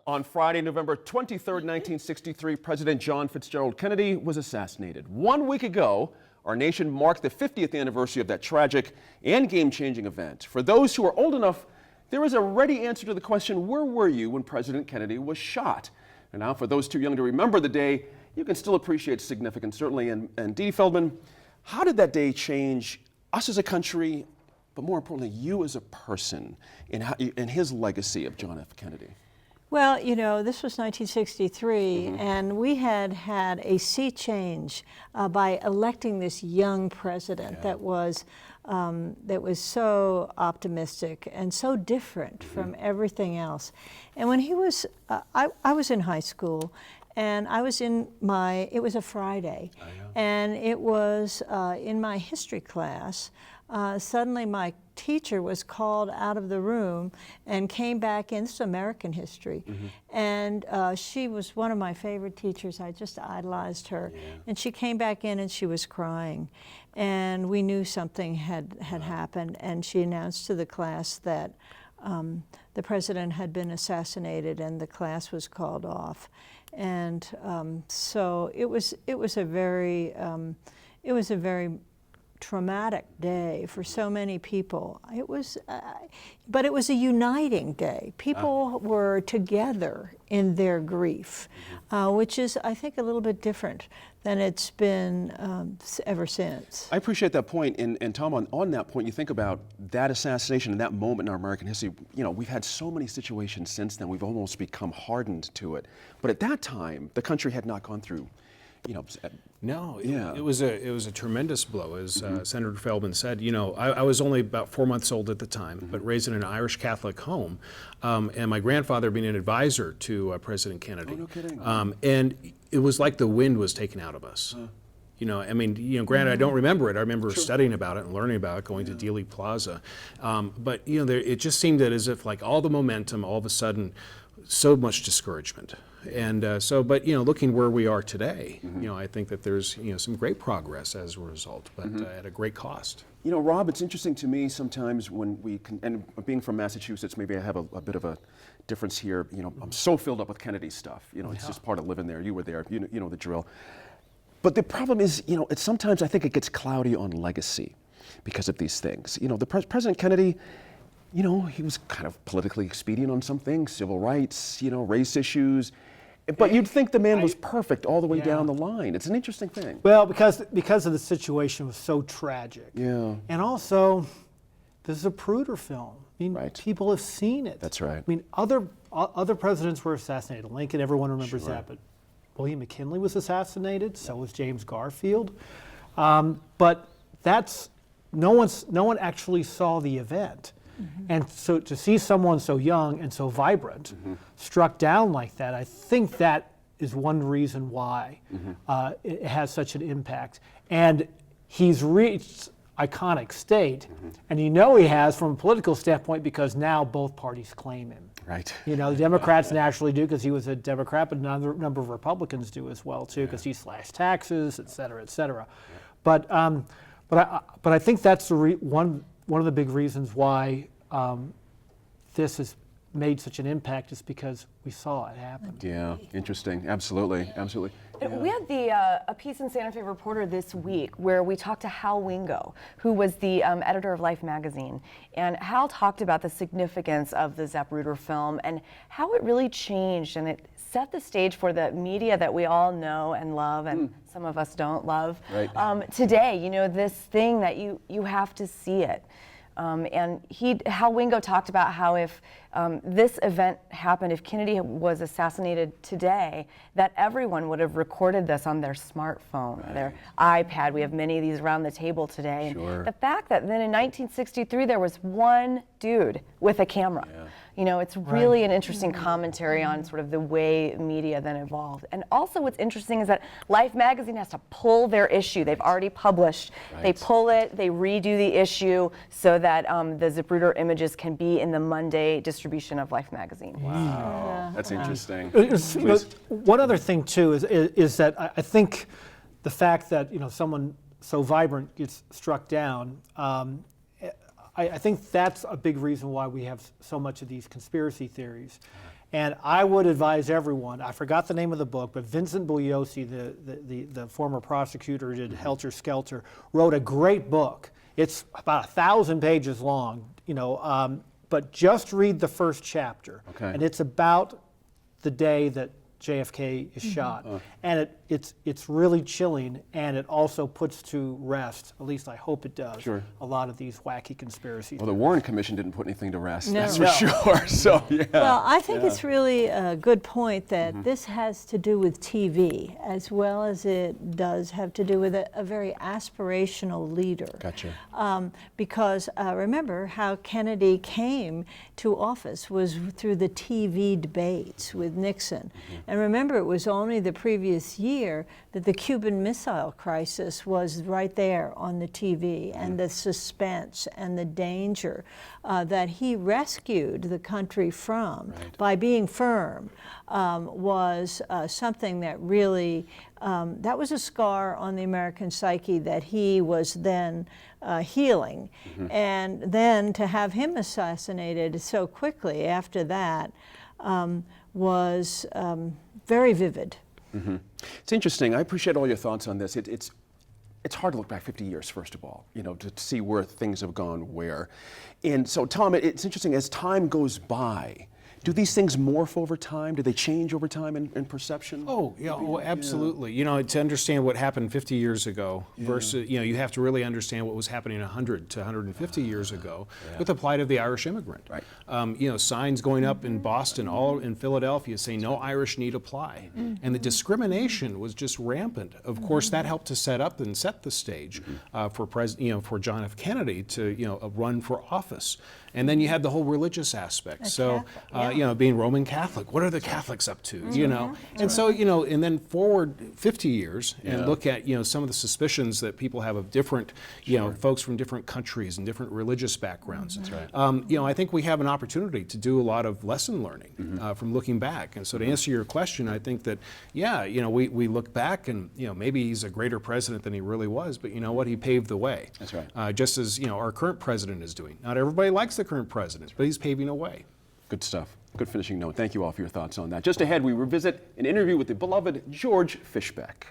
On Friday, November 23rd, 1963, President John Fitzgerald Kennedy was assassinated. 1 week ago, our nation marked the 50th anniversary of that tragic and game-changing event. For those who are old enough, there is a ready answer to the question, where were you when President Kennedy was shot? And now for those too young to remember the day, you can still appreciate its significance, certainly. And Dee Dee Feldman, how did that day change us as a country, but more importantly, you as a person, in his legacy of John F. Kennedy? Well, you know, this was 1963, and we had had a sea change by electing this young president that was so optimistic and so different from everything else. And when he was, I was in high school, and I was in it was a Friday, and it was in my history class. Suddenly my teacher was called out of the room and came back in. This is American history. And she was one of my favorite teachers. I just idolized her. And she came back in and she was crying. And we knew something had happened. And she announced to the class that the president had been assassinated, and the class was called off. And so it was a very traumatic day for so many people. It was, but it was a uniting day. People were together in their grief, which is, I think, a little bit different than it's been ever since. I appreciate that point, and Tom, on that point, you think about that assassination and that moment in our American history. You know, we've had so many situations since then, we've almost become hardened to it. But at that time, the country had not gone through, you know. No, it was a tremendous blow, as Senator Feldman said. You know, I was only about 4 months old at the time, but raised in an Irish Catholic home, and my grandfather being an advisor to President Kennedy. Oh, no kidding. And it was like the wind was taken out of us. You know, I mean, you know, granted, I don't remember it. I remember studying about it and learning about it, going to Dealey Plaza. But, you know, it just seemed that as if like all the momentum, all of a sudden, so much discouragement. And but, you know, looking where we are today, you know, I think that there's, you know, some great progress as a result, but at a great cost. You know, Rob, it's interesting to me sometimes when and being from Massachusetts, maybe I have a bit of a difference here. You know, I'm so filled up with Kennedy stuff. You know, it's just part of living there. You were there, you know the drill. But the problem is, you know, it's sometimes I think it gets cloudy on legacy because of these things. You know, President Kennedy, you know, he was kind of politically expedient on some things, civil rights, you know, race issues. But you'd think the man was perfect all the way down the line. It's an interesting thing. Well, because of the situation was so tragic. Yeah. And also, this is a Zapruder film. I mean, people have seen it. That's right. I mean, other presidents were assassinated. Lincoln, everyone remembers that. But William McKinley was assassinated. So was James Garfield. But no one actually saw the event. And so to see someone so young and so vibrant struck down like that, I think that is one reason why it has such an impact. And he's reached iconic state, and you know he has from a political standpoint because now both parties claim him. Right. You know, the Democrats naturally do because he was a Democrat, but a number of Republicans do as well too because he slashed taxes, et cetera, et cetera. But I think that's one of the big reasons why this has made such an impact is because we saw it happen. Yeah, interesting. Absolutely, absolutely. We had a piece in Santa Fe Reporter this week where we talked to Hal Wingo, who was the editor of Life magazine. And Hal talked about the significance of the Zapruder film and how it really changed, and it set the stage for the media that we all know and love, and some of us don't love. Right. Today, you know, this thing that you have to see it. And Hal Wingo talked about how if this event happened, if Kennedy was assassinated today, that everyone would have recorded this on their smartphone, their iPad. We have many of these around the table today. And the fact that then in 1963 there was one dude with a camera. You know, it's really an interesting commentary on sort of the way media then evolved. And also what's interesting is that Life magazine has to pull their issue. They've already published. They pull it, they redo the issue so that the Zapruder images can be in the Monday distribution of Life magazine. Wow, that's interesting. One other thing too is that I think the fact that, you know, someone so vibrant gets struck down, I think that's a big reason why we have so much of these conspiracy theories. And I would advise everyone, I forgot the name of the book, but Vincent Bugliosi, the former prosecutor who did Helter Skelter, wrote a great book. It's about 1,000 pages long, but just read the first chapter. Okay. And it's about the day that JFK is shot. And it's really chilling, and it also puts to rest, at least I hope it does, Sure. a lot of these wacky conspiracies. Well, the Warren Commission didn't put anything to rest, No. that's for No. sure. So, yeah. Well, I think it's really a good point that this has to do with TV as well as it does have to do with a very aspirational leader. Gotcha. Because remember how Kennedy came to office was through the TV debates with Nixon. And remember, it was only the previous year that the Cuban Missile Crisis was right there on the TV, and the suspense and the danger that he rescued the country from by being firm was something that really, that was a scar on the American psyche that he was then healing. And then to have him assassinated so quickly after that was very vivid. It's interesting. I appreciate all your thoughts on this. It's hard to look back 50 years, first of all, to see where things have gone where. And so, Tom, it's interesting, as time goes by, do these things morph over time? Do they change over time in perception? Oh, yeah, well, absolutely. To understand what happened 50 years ago versus, you have to really understand what was happening 100 to 150 years ago with the plight of the Irish immigrant. Right. Signs going up in Boston, all in Philadelphia, saying no Irish need apply. And the discrimination was just rampant. Of course, that helped to set up and set the stage for John F. Kennedy to, run for office. And then you had the whole religious aspect. So, being Roman Catholic, what are the Catholics up to? And so, and then forward 50 years and look at, some of the suspicions that people have of different, folks from different countries and different religious backgrounds. That's right. I think we have an opportunity to do a lot of lesson learning from looking back. And so to answer your question, I think that, we look back and, maybe he's a greater president than he really was, but you know what? He paved the way. That's right. Just as, our current president is doing. Not everybody likes the current president, but he's paving a way. Good stuff. Good finishing note. Thank you all for your thoughts on that. Just ahead, we revisit an interview with the beloved George Fishbeck.